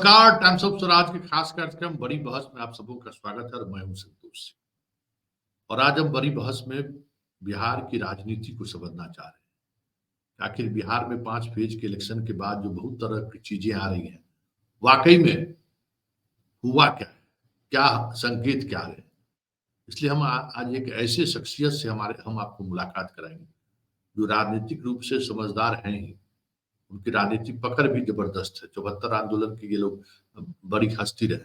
नमस्कार, times of Swaraj के खास कार्यक्रम बड़ी बहस में आप सबों का स्वागत है और मैं हूं संतोष सिंह। और आज हम बड़ी बहस में बिहार की राजनीति को समझना चाह रहे हैं। आखिर बिहार में 5 फेज के इलेक्शन के बाद जो बहुत तरह की चीजें आ रही हैं, वाकई में हुआ क्या है, क्या संकेत क्या है। इसलिए हम आज एक ऐसे शख्सियत से हम आपको मुलाकात कराएंगे जो राजनीतिक रूप से समझदार हैं ही, उनकी राजनीतिक पकड़ भी जबरदस्त है। 74 आंदोलन के ये लोग बड़ी हस्ती रहे।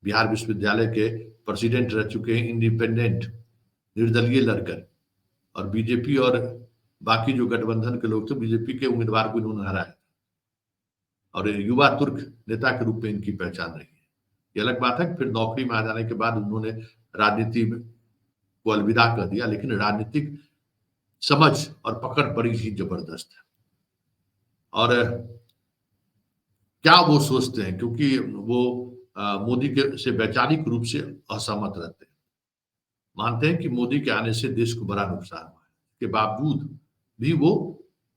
बिहार विश्वविद्यालय के प्रेसिडेंट रह चुके हैं, इंडिपेंडेंट निर्दलीय लड़कर, और बीजेपी और बाकी जो गठबंधन के लोग थे, बीजेपी के उम्मीदवार को इन्होंने हराया और युवा तुर्क नेता के रूप में इनकी पहचान रही है। ये अलग बात है कि फिर नौकरी में आ जाने के बाद उन्होंने राजनीति को अलविदा कर दिया, लेकिन राजनीतिक समझ और पकड़ बड़ी ही जबरदस्त है। और क्या वो सोचते हैं, क्योंकि वो मोदी के से वैचारिक रूप से असहमत रहते हैं, मानते हैं कि मोदी के आने से देश को बड़ा नुकसान हुआ है। के बावजूद भी वो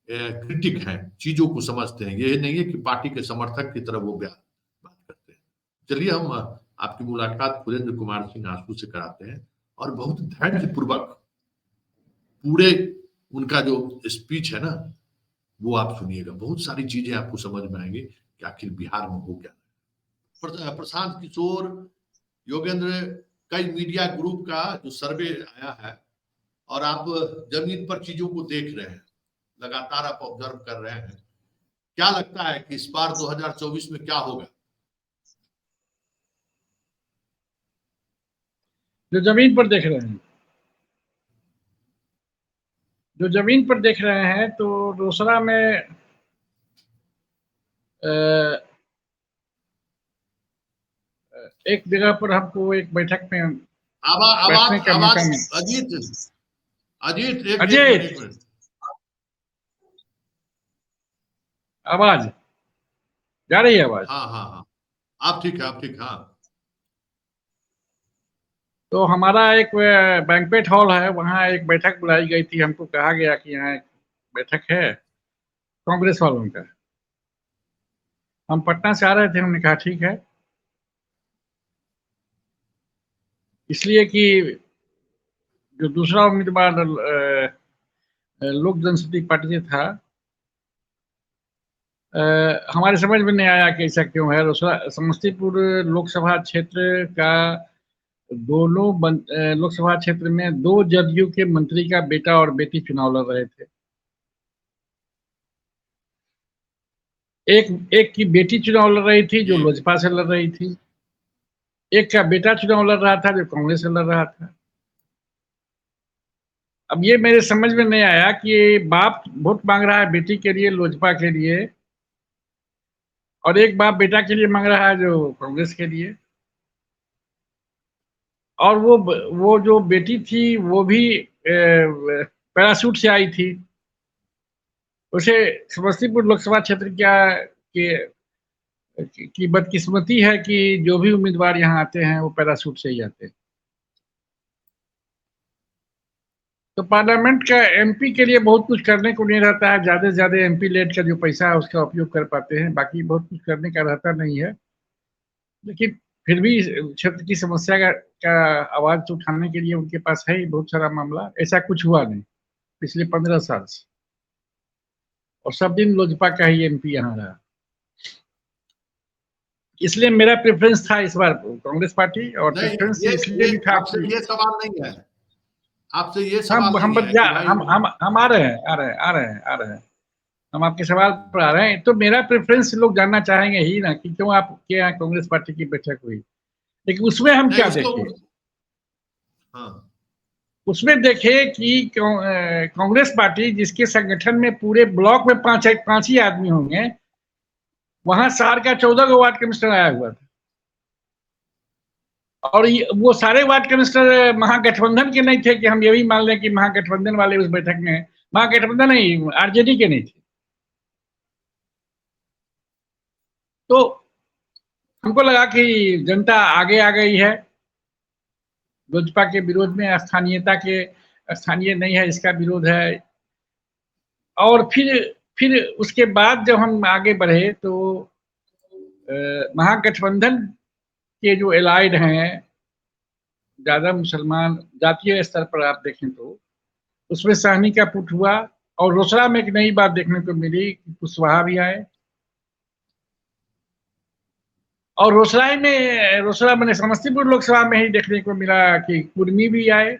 क्रिटिक हैं, चीजों को समझते हैं। ये नहीं है कि पार्टी के समर्थक की तरह वो बात करते हैं। चलिए हम आपकी मुलाकात सुरेंद्र कुमार सिंह आंसू से कराते हैं और बहुत धैर्यपूर्वक पूरे उनका जो स्पीच है ना, वो आप सुनिएगा। बहुत सारी चीजें आपको समझ में आएंगी कि आखिर बिहार में हो क्या। प्रशांत किशोर, योगेंद्र, कई मीडिया ग्रुप का जो सर्वे आया है और आप जमीन पर चीजों को देख रहे हैं, लगातार आप ऑब्जर्व कर रहे हैं, क्या लगता है कि इस बार 2024 में क्या होगा? जो जमीन पर देख रहे हैं तो रोसड़ा में एक जगह पर हमको एक बैठक में बैठने का मौका मिला। अजीत आवाज जा रही है? आवाज हाँ, आप ठीक है। हाँ, तो हमारा एक बैंक्वेट हॉल है, वहाँ एक बैठक बुलाई गई थी। हमको कहा गया कि यहाँ एक बैठक है कांग्रेस वालों का। हम पटना से आ रहे थे, हमने कहा ठीक है, इसलिए कि जो दूसरा उम्मीदवार लोक जनशक्ति पार्टी से था, हमारे समझ में नहीं आया कि ऐसा क्यों है। समस्तीपुर लोकसभा क्षेत्र का दोनों लोकसभा क्षेत्र में 2 जदयू के मंत्री का बेटा और बेटी चुनाव लड़ रहे थे। एक की बेटी चुनाव लड़ रही थी जो लोजपा से लड़ रही थी, एक का बेटा चुनाव लड़ रहा था जो कांग्रेस से लड़ रहा था। अब ये मेरे समझ में नहीं आया कि बाप वोट मांग रहा है बेटी के लिए, लोजपा के लिए, और एक बाप बेटा के लिए मांग रहा है जो कांग्रेस के लिए। और वो जो बेटी थी वो भी पैराशूट से आई थी। उसे समस्तीपुर लोकसभा क्षेत्र की बदकिस्मती है कि जो भी उम्मीदवार यहाँ आते हैं वो पैराशूट से ही आते हैं। तो पार्लियामेंट का एमपी के लिए बहुत कुछ करने को नहीं रहता है। ज्यादा से ज्यादा एमपी लेट का जो पैसा है उसका उपयोग कर पाते हैं, बाकी बहुत कुछ करने का रहता नहीं है। लेकिन फिर भी क्षेत्र की समस्या का आवाज उठाने के लिए उनके पास है ही बहुत सारा मामला। ऐसा कुछ हुआ नहीं पिछले 15 साल से, और सब दिन लोजपा का ही एमपी यहाँ रहा। इसलिए मेरा प्रेफरेंस था इस बार कांग्रेस पार्टी, और प्रेफरेंस इसलिए भी था। आपसे ये सवाल नहीं है, आपसे ये सवाल हम आ रहे हैं, हम आपके सवाल पर आ रहे हैं। तो मेरा प्रेफरेंस लोग जानना चाहेंगे ही ना कि क्यों आपके यहाँ कांग्रेस पार्टी की बैठक हुई, लेकिन उसमें हम क्या देखे? उसमें देखे कि कांग्रेस पार्टी जिसके संगठन में पूरे ब्लॉक में 5 ही आदमी होंगे, वहां शहर का 14 गो वार्ड कमिश्नर आया हुआ था, और वो सारे वार्ड कमिश्नर महागठबंधन के नहीं थे कि हम ये भी मान लें कि महागठबंधन वाले उस बैठक में, महागठबंधन नहीं, आरजेडी के नहीं थे। तो हमको लगा कि जनता आगे आ गई है लोजपा के विरोध में, स्थानीय नहीं है इसका विरोध है। और फिर उसके बाद जब हम आगे बढ़े तो महागठबंधन के जो एलाइड हैं, ज्यादा मुसलमान जातीय स्तर पर आप देखें तो उसमें साहनी का पुट हुआ। और रोसड़ा में एक नई बात देखने को मिली कि कुशवाहा भी आए, और रोसड़ा मैंने समस्तीपुर लोकसभा में ही देखने को मिला कि कुर्मी भी आए।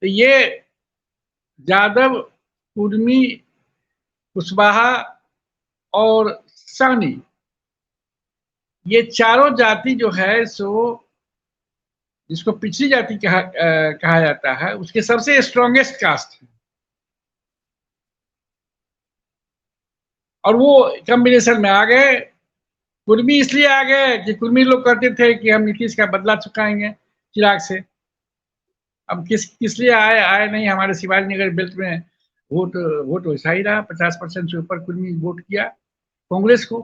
तो ये यादव, कुर्मी, कुशवाहा और साहनी, ये चारों जाति जो है सो जिसको पिछड़ी जाति कहा जाता है, उसके सबसे स्ट्रॉन्गेस्ट कास्ट है। और वो कॉम्बिनेशन में आ गए। कुर्मी इसलिए आ गए कि कुर्मी लोग कहते थे कि हम नीतीश का बदला चुकाएंगे चिराग से। अब किस लिए आए नहीं, हमारे शिवाजी नगर बेल्ट में वोट वैसा ही रहा, 50% से ऊपर कुर्मी वोट किया कांग्रेस को।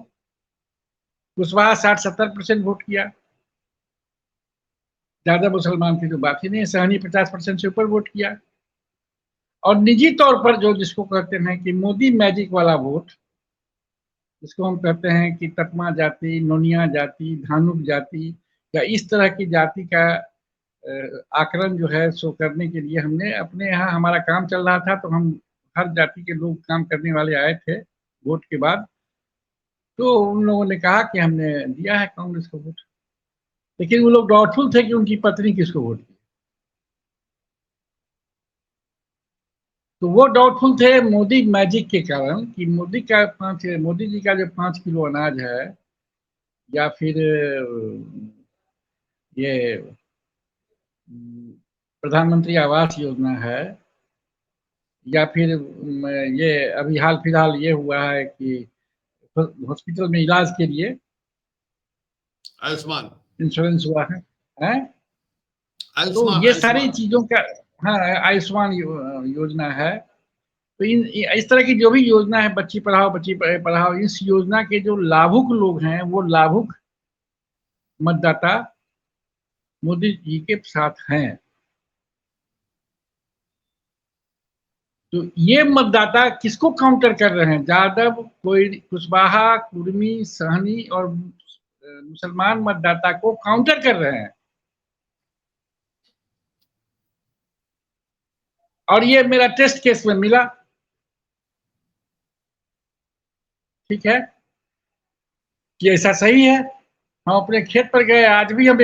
कुशवाहा 60-70% वोट किया, ज्यादा मुसलमान की तो बात ही नहीं। सहनी 50% से ऊपर वोट किया। और निजी तौर पर जो जिसको कहते हैं कि मोदी मैजिक वाला वोट, जिसको हम कहते हैं कि तकमा जाति, नोनिया जाति, धानुक जाति या इस तरह की जाति का आकलन जो है सो करने के लिए हमने अपने यहाँ, हमारा काम चल रहा था तो हम हर जाति के लोग काम करने वाले आए थे वोट के बाद। तो उन लोगों ने कहा कि हमने दिया है कांग्रेस को वोट, लेकिन वो लोग डाउटफुल थे कि उनकी पत्नी किसको वोट दी। तो वो डाउटफुल थे मोदी मैजिक के कारण कि मोदी जी का जो 5 किलो अनाज है, या फिर ये प्रधानमंत्री आवास योजना है, या फिर ये अभी हाल फिलहाल ये हुआ है कि हॉस्पिटल में इलाज के लिए आयुष्मान इंश्योरेंस हुआ है, तो आयुष्मान ये सारी चीजों का, हाँ, आयुष्मान योजना है। तो इस तरह की जो भी योजना है, बच्ची पढ़ाओ, इस योजना के जो लाभुक लोग हैं वो लाभुक मतदाता मोदी जी के साथ हैं। तो ये मतदाता किसको काउंटर कर रहे हैं? यादव, कोई कुशवाहा, कुर्मी, सहनी और मुसलमान मतदाता को काउंटर कर रहे हैं। और ये मेरा टेस्ट केस में मिला। ठीक है कि ऐसा सही है। हम अपने खेत पर गए, आज भी हम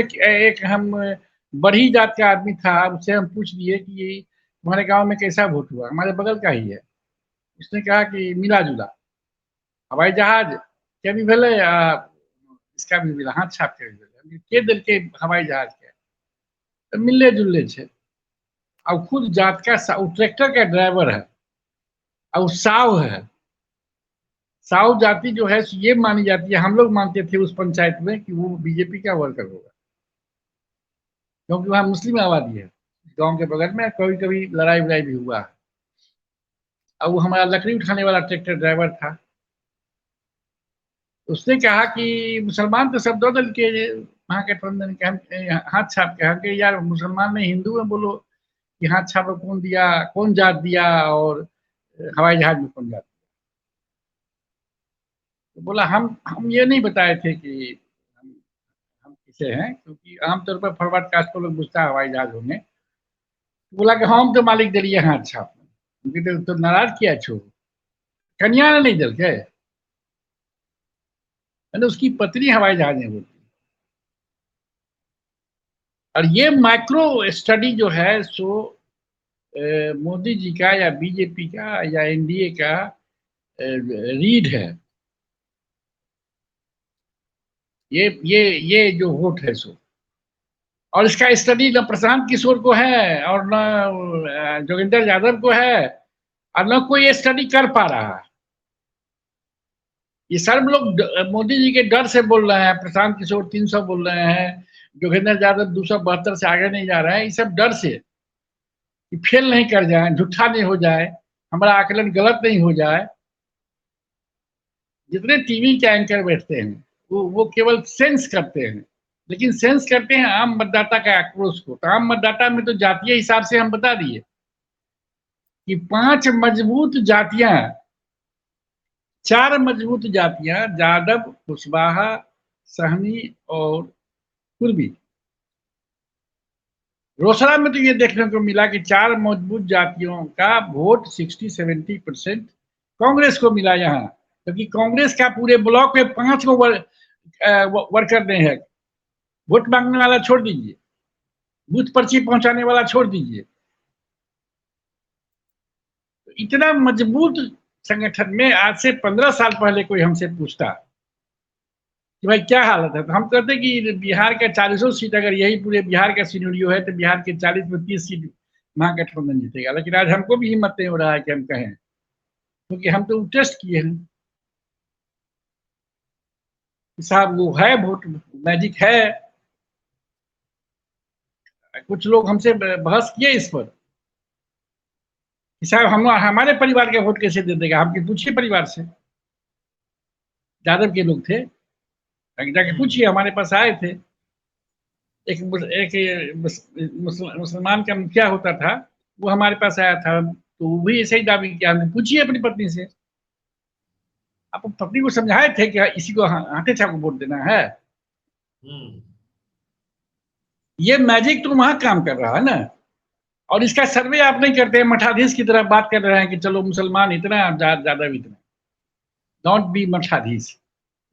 हम बड़ी जात का आदमी था, उससे हम पूछ लिए कि तुम्हारे गांव में कैसा वोट हुआ, हमारे बगल का ही है। उसने कहा कि मिला जुला, हवाई जहाज के भी भेले, इसका भी मिला, हाथ छाप के भी भेले, के दिल के हवाई जहाज के तो मिलले जुलले छे। अब खुद जात का ट्रैक्टर का ड्राइवर है, और साव है। साव जाति जो है ये मानी जाती है, हम लोग मानते थे उस पंचायत में कि वो बीजेपी का वर्कर होगा, क्योंकि वहां मुस्लिम आबादी है गांव के बगल में। कभी कभी लड़ाई वड़ाई भी हुआ है। अब वो हमारा लकड़ी उठाने वाला ट्रैक्टर ड्राइवर था। उसने कहा कि मुसलमान तो सब दो दल के महागठबंधन के, हाथ छाप के, यार मुसलमान नहीं हिंदू है, बोलो कि हाथ छाप कौन दिया, कौन जात दिया, और हवाई जहाज में कौन जात दिया। तो बोला हम ये नहीं बताए थे कि हम किसे हैं, क्योंकि आमतौर पर फॉरवर्ड कास्ट को लोग पूछता है हवाई जहाज होंगे। बोला कि हम तो मालिक दलिए हाथ छाप में, तो नाराज किया छो, कन्या ने नहीं दल के, मैंने उसकी पत्नी हवाई जहाज में बोलती। और ये माइक्रो स्टडी जो है सो मोदी जी का या बीजेपी का या एनडीए का रीड है। ये जो वोट है सो, और इसका स्टडी न प्रशांत किशोर को है और न जोगिंदर यादव को है, और न कोई स्टडी कर पा रहा है। ये सब लोग मोदी जी के डर से बोल रहे हैं। प्रशांत किशोर 300 बोल रहे हैं, जोगिंदर यादव 272 से आगे नहीं जा रहे हैं। ये सब डर से कि फेल नहीं कर जाए, झूठा नहीं हो जाए, हमारा आकलन गलत नहीं हो जाए। जितने टीवी के एंकर बैठते हैं वो केवल सेंस करते हैं, लेकिन सेंस करते हैं आम मतदाता का आक्रोश को। तो आम मतदाता में तो जातीय हिसाब से हम बता दिए कि 5 मजबूत जातियां 4 मजबूत जातियां जादव, कुशवाहा, सहनी और कुर्मी। रोसड़ा में तो ये देखने को मिला कि 4 मजबूत जातियों का वोट 60-70% कांग्रेस को मिला यहाँ, क्योंकि कांग्रेस का पूरे ब्लॉक में 5 को वर्कर नहीं है। वोट मांगने वाला छोड़ दीजिए, बूथ पर्ची पहुंचाने वाला छोड़ दीजिए। तो इतना मजबूत संगठन में आज से 15 साल पहले कोई हमसे पूछता कि भाई क्या हालत है, तो हम कहते कि बिहार का 40 सीट, अगर यही पूरे बिहार का सिनेरियो है तो बिहार के 40 में 30 सीट महागठबंधन जीतेगा। लेकिन आज हमको भी हिम्मत नहीं हो रहा है कि हम कहें, क्योंकि हम तो टेस्ट किए हैं साहब, वो है वोट मैजिक है। कुछ लोग हमसे बहस किए इस पर कि साहब हम हमारे परिवार का वोट कैसे दे देगा। हम पूछिए परिवार से, यादव के लोग थे, जाके पूछिए, हमारे पास आए थे। एक मुसलमान का मुखिया होता था, वो हमारे पास आया था, तो वो भी ऐसे ही दावी किया। हमने पूछिए अपनी पत्नी से, आप पत्नी को समझाए थे कि इसी को आटे छाप को वोट देना है। ये मैजिक तो वहां काम कर रहा है ना, और इसका सर्वे आप नहीं करते हैं, मठाधीश की तरह बात कर रहे हैं कि चलो मुसलमान इतना, ज्यादा इतना। डोंट बी मठाधीश।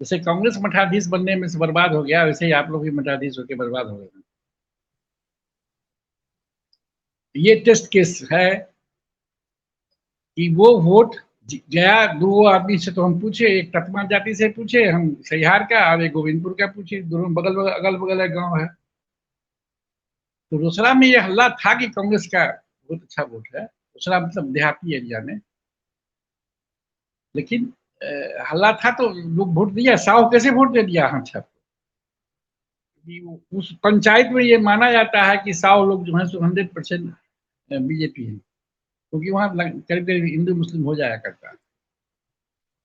जैसे कांग्रेस मठाधीश बनने में से बर्बाद हो गया, वैसे ही आप लोग भी मठाधीश होकर बर्बाद हो गए। ये टेस्ट केस है कि वो वोट गया 2 आदमी से, तो हम पूछे, एक ततमा जाति से पूछे हम सहिहार का, और एक गोविंदपुर का पूछे, दोनों अगल बगल गांव है। तो रोसड़ा में ये हल्ला था कि कांग्रेस का बहुत अच्छा वोट है, रोसड़ा मतलब देहाती एरिया में, लेकिन हल्ला था तो लोग वोट दिया। साव कैसे वोट दे दिया हाथ छाप? उस पंचायत में ये माना जाता है कि 100 लोग जो है 100% बीजेपी है, क्योंकि वहां करीब करीब हिंदू मुस्लिम हो जाया करता है।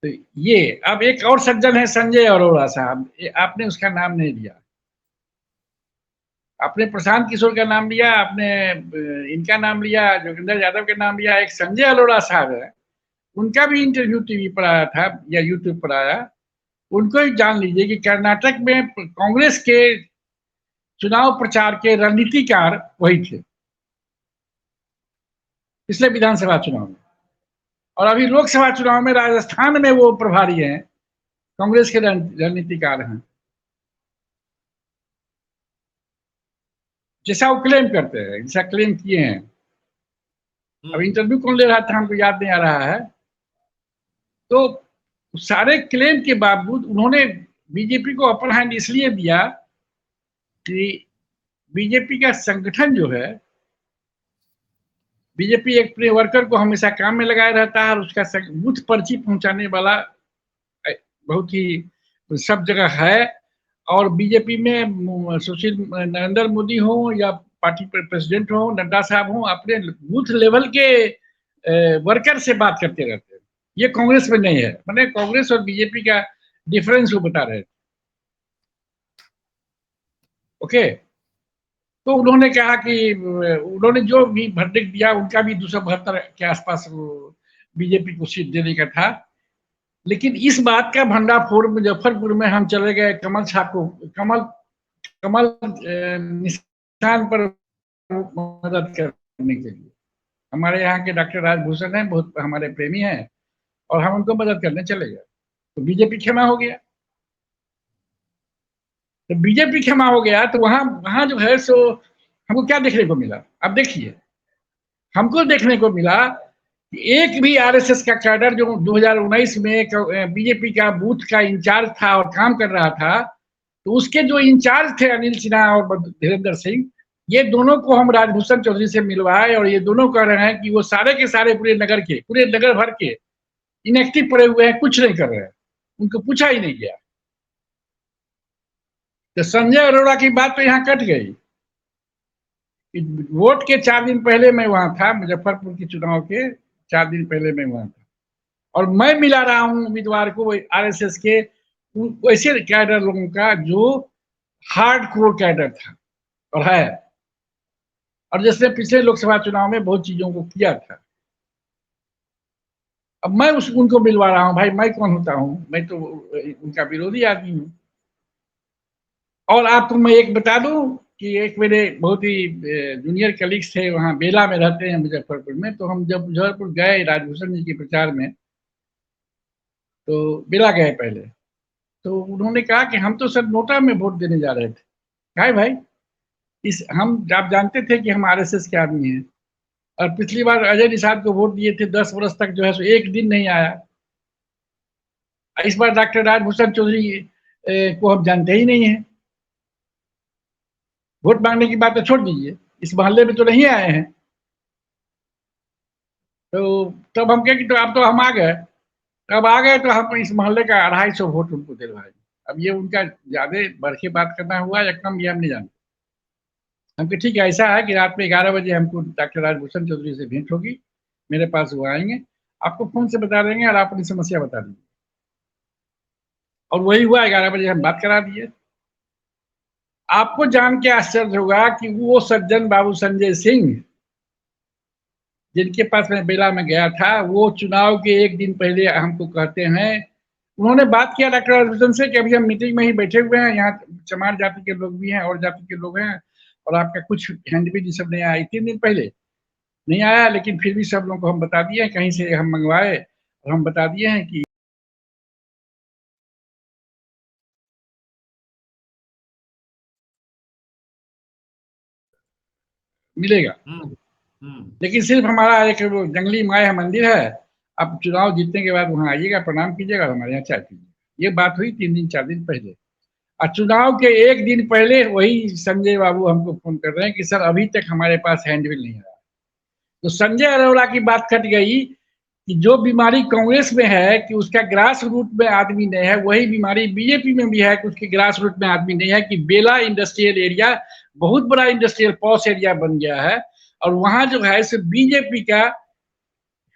तो ये अब एक और सज्जन है संजय अरोड़ा साहब, आपने उसका नाम नहीं लिया। आपने प्रशांत किशोर का नाम लिया, आपने इनका नाम लिया, जोगिंदर यादव का नाम लिया। एक संजय अरोड़ा साहब है, उनका भी इंटरव्यू टीवी पर आया था या यूट्यूब पर आया। उनको ही जान लीजिए कि कर्नाटक में कांग्रेस के चुनाव प्रचार के रणनीतिकार वही थे पिछले विधानसभा चुनाव में, और अभी लोकसभा चुनाव में राजस्थान में वो प्रभारी हैं, कांग्रेस के रणनीतिकार हैं, जैसा वो क्लेम करते हैं, जैसा क्लेम किए हैं। अब इंटरव्यू कौन ले रहा था हमको याद नहीं आ रहा है। तो सारे क्लेम के बावजूद उन्होंने बीजेपी को अपर हैंड इसलिए दिया कि बीजेपी का संगठन जो है, बीजेपी एक अपने वर्कर को हमेशा काम में लगाए रहता है, और उसका बूथ पर्ची पहुंचाने वाला बहुत ही सब जगह है। और बीजेपी में सुशील नरेंद्र मोदी हो या पार्टी प्रेसिडेंट हो, नड्डा साहब हो, अपने बूथ लेवल के वर्कर से बात करते रहते हैं। ये कांग्रेस में नहीं है। मैंने कांग्रेस और बीजेपी का डिफरेंस वो बता रहे थे। ओके, तो उन्होंने कहा कि उन्होंने जो भी वर्डिक्ट दिया, उनका भी 272 के आसपास बीजेपी को सीट देने का था। लेकिन इस बात का भंडाफोड़ मुजफ्फरपुर में हम चले गए कमल छाप को, कमल निशान पर मदद करने के लिए। हमारे यहाँ के डॉक्टर राजभूषण हैं, बहुत हमारे प्रेमी हैं, और हम उनको मदद करने चले गए, तो बीजेपी क्षमा हो गया। तो बीजेपी क्षमा हो गया तो वहां जो है सो हमको क्या देखने को मिला? अब देखिए, हमको देखने को मिला कि एक भी आरएसएस का कैडर जो 2019 में बीजेपी का बूथ का इंचार्ज था और काम कर रहा था, तो उसके जो इंचार्ज थे अनिल सिन्हा और धीरेन्द्र सिंह, ये दोनों को हम राजभूषण चौधरी से मिलवाए, और ये दोनों कह रहे हैं कि वो सारे के सारे पूरे नगर भर के इनएक्टिव पड़े हुए हैं, कुछ नहीं कर रहे हैं, उनको पूछा ही नहीं गया। तो संजय अरोड़ा की बात तो यहाँ कट गई। वोट के 4 दिन पहले मैं वहां था, मुजफ्फरपुर के चुनाव के 4 दिन पहले मैं वहां था, और मैं मिला रहा हूं उम्मीदवार को आरएसएस के वैसे कैडर लोगों का जो हार्ड कोर कैडर था और है, और जिसने पिछले लोकसभा चुनाव में बहुत चीजों को किया था। अब मैं उनको मिलवा रहा हूँ, भाई मैं कौन होता हूँ, मैं तो उनका विरोधी आदमी हूँ। और आपको मैं एक बता दूं कि एक मेरे बहुत ही जूनियर कलीग्स थे, वहाँ बेला में रहते हैं मुजफ्फरपुर में। तो हम जब मुजफ्फरपुर गए राजभूषण जी के प्रचार में, तो बेला गए पहले, तो उन्होंने कहा कि हम तो सर नोटा में वोट देने जा रहे थे। कहा भाई, इस हम आप जानते थे कि हम आरएसएस के आदमी हैं, और पिछली बार अजय निषाद को वोट दिए थे, 10 वर्ष तक जो है सो एक दिन नहीं आया। इस बार डॉक्टर राजभूषण चौधरी को हम जानते ही नहीं है, वोट मांगने की बात तो छोड़ दीजिए, इस मोहल्ले में तो नहीं आए हैं। तो तब हम कहे कि तो अब तो हम आ गए, अब आ गए तो हम इस मोहल्ले का 250 वोट उनको दिलवाएंगे। अब ये उनका ज्यादा बढ़ के बात करना हुआ या कम, ये हम नहीं जानते। हम ठीक है, ऐसा है कि रात में 11 बजे हमको डॉक्टर राजभूषण चौधरी से भेंट होगी, मेरे पास वो आएंगे, आपको फोन से बता देंगे और आप अपनी समस्या बता दीजिए। और वही हुआ, 11 बजे हम बात करा दिए। आपको जान के आश्चर्य होगा कि वो सज्जन बाबू संजय सिंह, जिनके पास मैं बेला में गया था, वो चुनाव के एक दिन पहले हमको कहते हैं, उन्होंने बात किया डॉक्टर राजभूषण से कि अभी हम मीटिंग में ही बैठे हुए हैं, यहाँ चमार जाति के लोग भी हैं और जाति के लोग हैं, और आपका कुछ हैंडबिल ये सब नहीं आया 3 दिन पहले, नहीं आया, लेकिन फिर भी सब लोगों को हम बता दिए हैं, कहीं से हम मंगवाए और हम बता दिए हैं कि मिलेगा। लेकिन सिर्फ हमारा एक जंगली माया मंदिर है, आप चुनाव जीतने के बाद वहां आइएगा, प्रणाम कीजिएगा, हमारे यहाँ चाय पीजिएगा। ये बात हुई 3 दिन 4 दिन पहले। और चुनाव के एक दिन पहले वही संजय बाबू हमको फोन कर रहे हैं कि सर अभी तक हमारे पास हैंडबिल नहीं आया। तो संजय अरोड़ा की बात कट गई कि जो बीमारी कांग्रेस में है कि उसका ग्रास रूट में आदमी नहीं है, वही बीमारी बीजेपी में भी है कि उसके ग्रास रूट में आदमी नहीं है। कि बेला इंडस्ट्रियल एरिया बहुत बड़ा इंडस्ट्रियल पॉश एरिया बन गया है, और वहां जो है सिर्फ बीजेपी का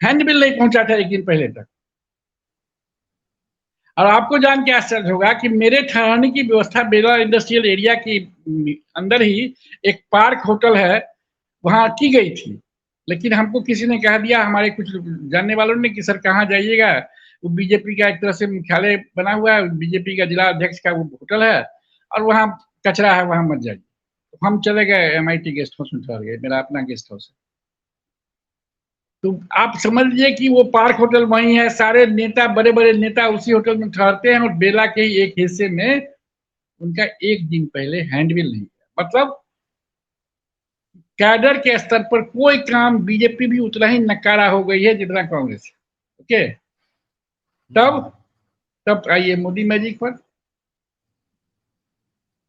हैंडबिल नहीं पहुंचा था एक दिन पहले तक। और आपको जान के आश्चर्य होगा कि मेरे ठहरने की व्यवस्था बेला इंडस्ट्रियल एरिया के अंदर ही एक पार्क होटल है, वहां की गई थी। लेकिन हमको किसी ने कह दिया, हमारे कुछ जानने वालों ने, कि सर कहाँ जाइएगा, वो बीजेपी का एक तरह से मुख्यालय बना हुआ है, बीजेपी का जिला अध्यक्ष का वो होटल है, और वहाँ कचरा है, वहां मत जाइए। तो हम चले गए MIT गेस्ट हाउस में ठहर गए, मेरा अपना गेस्ट हाउस है। तो आप समझ लीजिए कि वो पार्क होटल वही है, सारे नेता, बड़े बड़े नेता उसी होटल में ठहरते हैं, और बेला के ही एक हिस्से में उनका एक दिन पहले हैंडबिल नहीं किया। मतलब कैडर के स्तर पर कोई काम बीजेपी भी उतना ही नकारा हो गई है जितना कांग्रेस है। ओके, तब तब आइए मोदी मैजिक पर,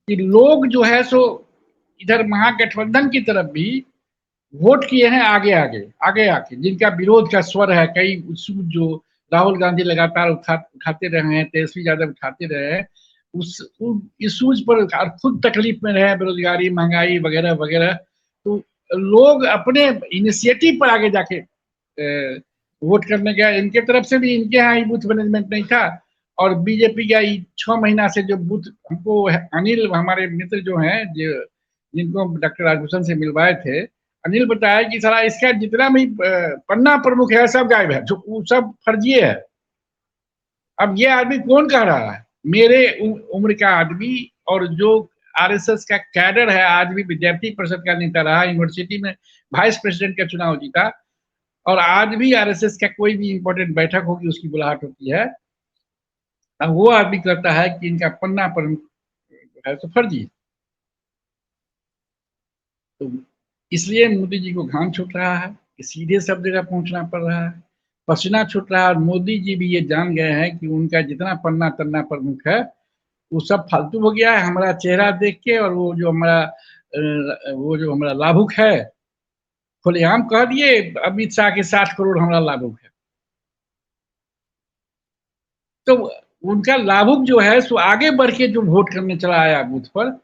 कि लोग जो है सो इधर महागठबंधन की तरफ भी वोट किए हैं, आगे आगे आगे आके, जिनका विरोध का स्वर है। कई जो राहुल गांधी लगातार उठाते रहे हैं, तेजस्वी यादव उठाते रहे हैं, उस इशूज पर खुद तकलीफ में रहे, बेरोजगारी, महंगाई वगैरह वगैरह। तो लोग अपने इनिशिएटिव पर आगे जाके वोट करने गए। इनके तरफ से भी, इनके यहाँ बूथ मैनेजमेंट नहीं था, और बीजेपी का 6 महीना से जो बूथ हमको अनिल, हमारे मित्र जो हैं, जो जिनको डॉक्टर राजभूषण से मिलवाए थे, अनिल बताया कि सारा इसका जितना भी पन्ना प्रमुख है सब गायब है, जो सब फर्जी है। अब ये आदमी कौन कह रहा है, मेरे उम्र का आदमी, और जो आरएसएस का कैडर है, आज भी विद्यार्थी परिषद का नेता रहा, यूनिवर्सिटी में वाइस प्रेसिडेंट का चुनाव जीता, और आज भी आरएसएस का कोई भी इंपॉर्टेंट बैठक होगी उसकी बुलाहट होती है, अब वो आदमी कहता है कि इनका पन्ना प्रमुख है तो फर्जी। तो इसलिए मोदी जी को घाम छूट रहा है कि सीधे सब जगह पहुंचना पड़ रहा है, पसीना छूट रहा है। और मोदी जी भी ये जान गए हैं कि उनका जितना पन्ना तन्ना प्रमुख है वो सब फालतू हो गया है हमारा चेहरा देख के। और वो जो हमारा लाभुक है, खुलेआम कह दिए अमित शाह के 60 करोड़ हमारा लाभुक है। तो उनका लाभुक जो है सो आगे बढ़ के जो वोट करने चला आया बूथ पर,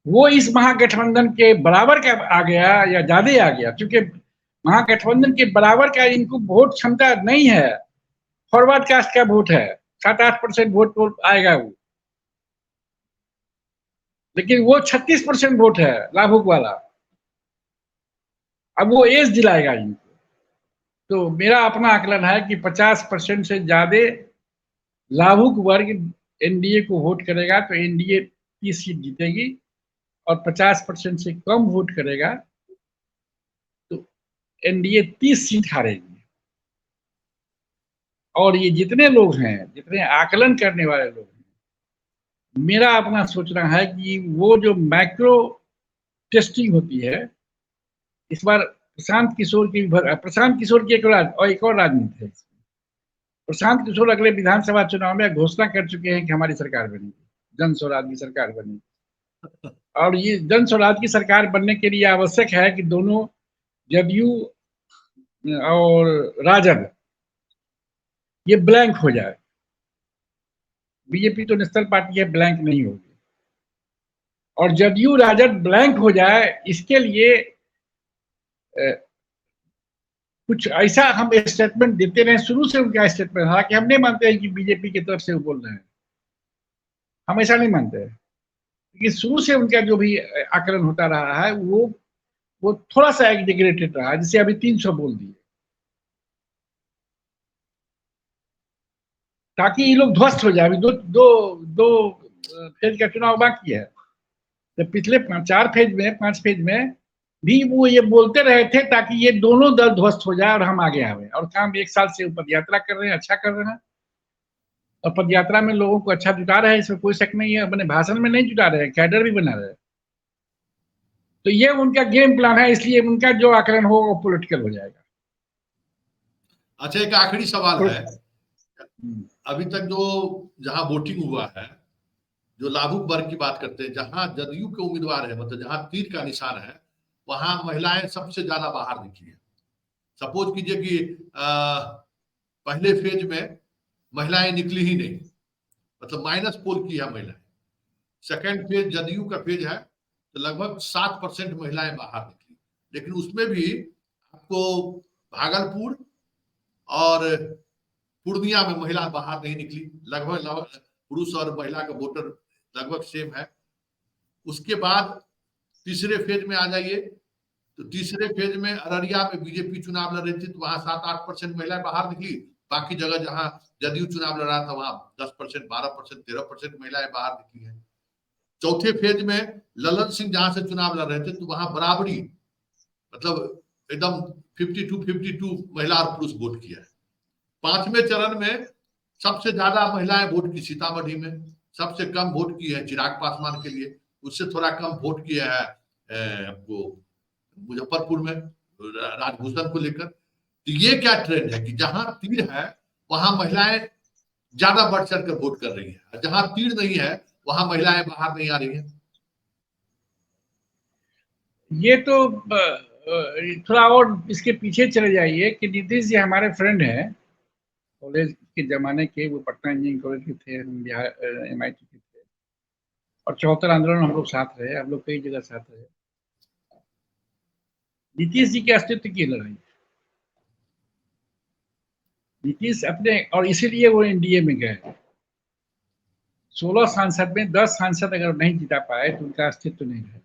वो इस महागठबंधन के बराबर का आ गया या ज्यादा आ गया, क्योंकि महागठबंधन के बराबर का इनको वोट क्षमता नहीं है। फॉरवर्ड कास्ट का वोट है, 7-8% वोट तो आएगा वो, लेकिन वो 36% वोट है लाभुक वाला। अब वो एज दिलाएगा इनको। तो मेरा अपना आकलन है कि 50% से ज्यादा लाभुक वर्ग एनडीए को वोट करेगा तो एनडीए 30 सीट जीतेगी, और 50% से कम वोट करेगा तो एनडीए 30 सीट हारेगी। और ये जितने लोग हैं, जितने आकलन करने वाले लोग हैं, मेरा अपना सोचना है कि वो जो मैक्रो टेस्टिंग होती है, इस बार प्रशांत किशोर की एक और राजनीति है। प्रशांत किशोर अगले विधानसभा चुनाव में घोषणा कर चुके हैं कि हमारी सरकार बनेगी, जन स्वराज की सरकार बनेगी। और ये जन स्वराज की सरकार बनने के लिए आवश्यक है कि दोनों जदयू और राजद ये ब्लैंक हो जाए। बीजेपी तो नेशनल पार्टी है, ब्लैंक नहीं होगी। और जदयू राजद ब्लैंक हो जाए, इसके लिए कुछ ऐसा हम स्टेटमेंट देते रहे। शुरू से उनका स्टेटमेंट, हालांकि हम नहीं मानते हैं कि बीजेपी की तरफ से वो बोल रहे हैं, हम ऐसा नहीं मानते हैं, लेकिन शुरू से उनका जो भी आकलन होता रहा है वो थोड़ा सा एग्जेगरेटेड रहा, जिसे अभी 300 बोल दिए, ताकि ये लोग ध्वस्त हो जाए। अभी दो दो दो फेज का चुनाव बाकी है, तो पिछले 5 फेज में भी वो ये बोलते रहे थे ताकि ये दोनों दल ध्वस्त हो जाए और हम आगे आवे। और काम 1 साल से पद यात्रा कर रहे हैं, अच्छा कर रहे हैं, और पद यात्रा में लोगों को अच्छा जुटा रहे हैं, इसमें कोई शक नहीं है। अपने भाषण में नहीं जुटा रहे हैं, कैडर भी बना रहे हैं। तो ये उनका गेम प्लान है, इसलिए उनका जो आकलन होगा वो पॉलिटिकल हो जाएगा। अच्छा, एक आखिरी सवाल है। अभी तक जो जहां वोटिंग हुआ है, जो लाभुक वर्ग की बात करते हैं, जहां जदयू के उम्मीदवार है, मतलब जहां तीर का निशान है, वहां महिलाएं सबसे ज्यादा बाहर निकली है। सपोज कीजिए कि पहले फेज में महिलाएं निकली ही नहीं, मतलब माइनस पोल की है महिलाएं। सेकेंड फेज जदयू का फेज है, तो लगभग 7% महिलाएं बाहर निकली, लेकिन उसमें भी आपको भागलपुर और पूर्णिया में महिला बाहर नहीं निकली। लगभग पुरुष और महिला का वोटर लगभग सेम है। उसके बाद तीसरे फेज में आ जाइए, तो तीसरे फेज में अररिया में बीजेपी चुनाव लड़ रही थी, तो वहां 7-8% महिलाएं बाहर निकली। बाकी जगह जहां जदयू चुनाव लड़ रहा था, वहां 10%, 12%, 13% महिलाएं बाहर निकली है। चौथे फेज में ललन सिंह जहां से चुनाव लड़ रहे थे, तो वहां बराबरी, मतलब एकदम 52-52 महिला और पुरुष वोट किया है। पांचवें चरण में सबसे ज्यादा महिलाएं वोट की सीतामढ़ी में, सबसे कम वोट की है चिराग पासवान के लिए, उससे थोड़ा कम वोट किया है आपको मुजफ्फरपुर में राजभूषण को लेकर। तो ये क्या ट्रेंड है कि जहां तीर है वहां महिलाएं ज्यादा बढ़ चढ़ कर वोट कर रही है, जहां तीर नहीं है वहां महिलाएं बाहर नहीं आ रही है। ये तो थोड़ा और इसके पीछे चले जाइए कि नीतीश जी हमारे फ्रेंड हैं, कॉलेज के जमाने के। वो पटना इंजीनियरिंग कॉलेज के थे, हम बिहार MIT के थे, और 74 आंदोलन हम लोग साथ रहे, हम लोग कई जगह साथ रहे। नीतीश जी के अस्तित्व की लड़ाई, नीतीश अपने, और इसीलिए वो एनडीए में गए। 16 सांसद में 10 सांसद अगर नहीं जिता पाए तो उनका अस्तित्व नहीं है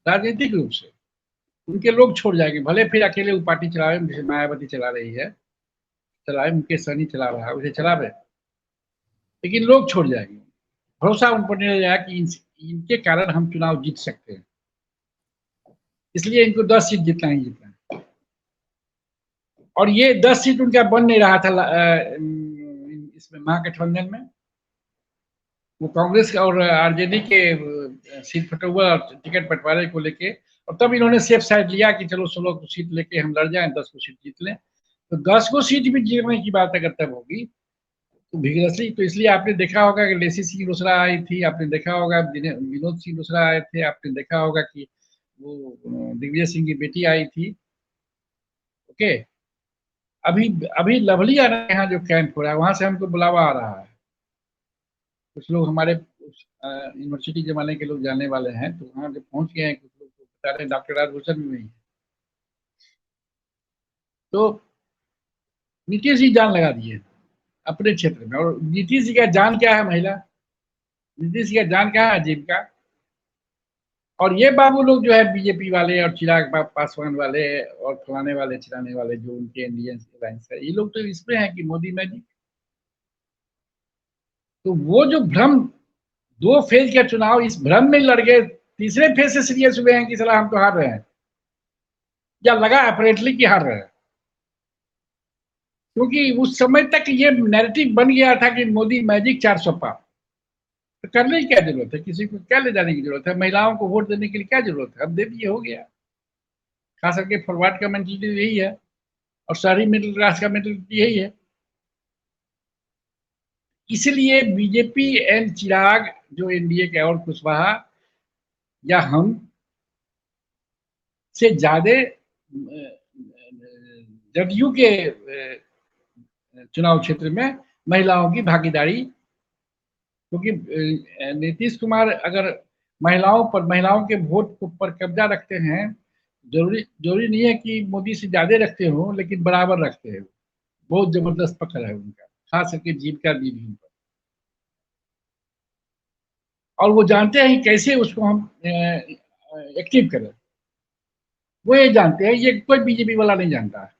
राजनीतिक रूप से। उनके लोग छोड़ जाएंगे, भले फिर अकेले वो पार्टी चलावे, जैसे मायावती चला रही है, चलाए, मुकेश सहनी चला रहा है, उसे चलावे, लेकिन लोग छोड़ जाएंगे। भरोसा उन पर नहीं रह जाएगा कि इनके कारण हम चुनाव जीत सकते हैं, इसलिए इनको 10 सीट जितना ही जितना है। और ये 10 सीट उनका बन नहीं रहा था इसमें महागठबंधन में। वो कांग्रेस और आरजेडी के सीट बंटवारा, टिकट बंटवारे को लेके, और तब इन्होंने सेफ साइड लिया कि चलो 16 सीट लेके हम लड़ जाएं, 10 सीट जीत लें। तो 10 सीट भी जीतने की बात अगर तब होगी तो भिगरसली, तो इसलिए आपने देखा होगा कि लेसी सिंह लुसरा आई थी, आपने देखा होगा विनोद सिंह लुसरा आए थे, आपने देखा होगा कि वो दिग्विजय सिंह की बेटी आई थी। ओके, अभी अभी लवली आ रहे हैं, यहाँ जो कैंप हो रहा है वहां से हमको बुलावा आ रहा है। कुछ लोग हमारे यूनिवर्सिटी जमाने के लोग जाने वाले हैं, तो वहां जब पहुंच गए हैं, कुछ लोग तो बता रहे हैं डॉक्टर राजभूषण भी वही है। तो नीतीश जी जान लगा दिए अपने क्षेत्र में। और नीतीश जी का जान क्या है? महिला। नीतीश जी का जान क्या है? आजीविका। और ये बाबू लोग जो है बीजेपी वाले और चिराग पासवान वाले और फलाने वाले चिराने वाले जो उनके इंडियन अलायंस है, ये लोग तो इसमें है कि मोदी मैजिक। तो वो जो भ्रम, 2 फेज का चुनाव, इस भ्रम में लड़ गए, तीसरे फेज से सीरियस हुए हैं कि सला हम तो हार रहे हैं, या लगा अपेरेंटली कि हार रहे हैं। क्योंकि उस समय तक ये नैरेटिव बन गया था कि मोदी मैजिक 400 पार। तो करने की क्या जरूरत है, किसी को क्या ले जाने की जरूरत है, महिलाओं को वोट देने के लिए क्या जरूरत है, अब दे दिए, हो गया। खास करके फॉरवर्ड का मेंटलिटी यही है, और शहरी मिडिल क्लास का मेंटलिटी यही है। इसलिए बीजेपी एंड चिराग जो एनडीए के और कुशवाहा या हम से ज्यादा जदयू के चुनाव क्षेत्र में महिलाओं की भागीदारी, क्योंकि नीतीश कुमार अगर महिलाओं के वोट पर कब्जा रखते हैं, जरूरी नहीं है कि मोदी से ज्यादा रखते हो, लेकिन बराबर रखते हैं। बहुत जबरदस्त पकड़ है उनका, खास करके जीविका दीदी पर। और वो जानते हैं कैसे उसको हम एक्टिव करें। वो ये जानते हैं, ये कोई बीजेपी वाला नहीं जानता है,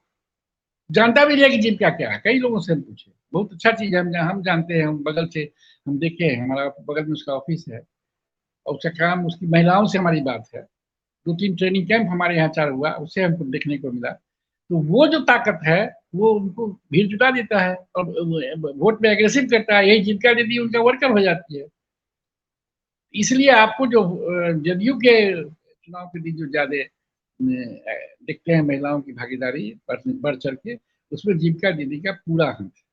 जानता भी नहीं है कि जीविका क्या है। कई लोगों से हम पूछे, बहुत अच्छा चीज है, हम जानते हैं, हम बगल से हम देखे हैं, हमारा बगल में उसका ऑफिस है, और उसका काम, उसकी महिलाओं से हमारी बात है। 2-3 ट्रेनिंग कैंप हमारे यहाँ 4 हुआ, उससे हमको देखने को मिला। तो वो जो ताकत है, वो उनको भीड़ जुटा देता है और वोट में एग्रेसिव करता है। यही जीविका दीदी उनका वर्कर हो जाती है। इसलिए आपको जो जदयू के चुनाव के दिन जो ज्यादा देखते हैं महिलाओं की भागीदारी बढ़ चढ़ के, उसमें जीविका दीदी का पूरा हाथ है।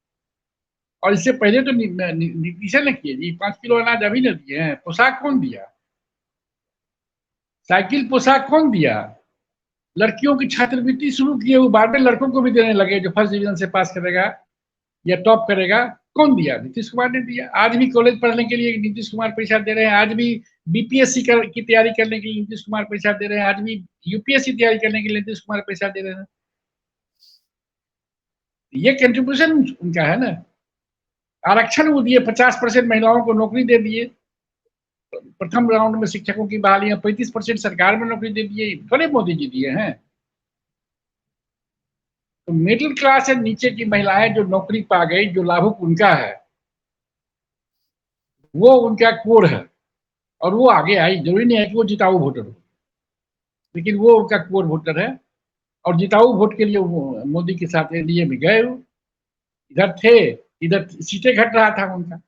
और इससे पहले तो नीतीश ने किए जी, 5 किलो अनाज अभी न दिए हैं। पोशाक कौन दिया, साइकिल पोशाक कौन दिया, लड़कियों की छात्रवृत्ति शुरू किए, वो बाद में लड़कों को भी देने लगे, जो फर्स्ट डिवीजन से पास करेगा या टॉप करेगा। कौन दिया, नीतीश कुमार ने दिया। आज भी कॉलेज पढ़ने के लिए नीतीश कुमार पैसा दे रहे हैं, आज भी बीपीएससी की तैयारी करने के लिए नीतीश कुमार पैसा दे रहे हैं, आज भी यूपीएससी तैयारी करने के लिए नीतीश कुमार पैसा दे रहे हैं। ये कंट्रीब्यूशन उनका है ना। आरक्षण वो दिए, 50% महिलाओं को नौकरी दे दिए। प्रथम राउंड में शिक्षकों की बहालियां, 35% सरकार में नौकरी दे दिए, थोड़े मोदी जी दिए हैं। तो मिडिल क्लास से नीचे की महिलाएं जो नौकरी पा गई, जो लाभुक उनका है, वो उनका कोर है, और वो आगे आई। जरूरी नहीं है कि वो जिताऊ वोटर हो, लेकिन वो उनका कोर वोटर है। और जिताऊ वोट के लिए वो मोदी के साथ एनडीए में गए, इधर थे, इधर सीटें घट रहा था उनका।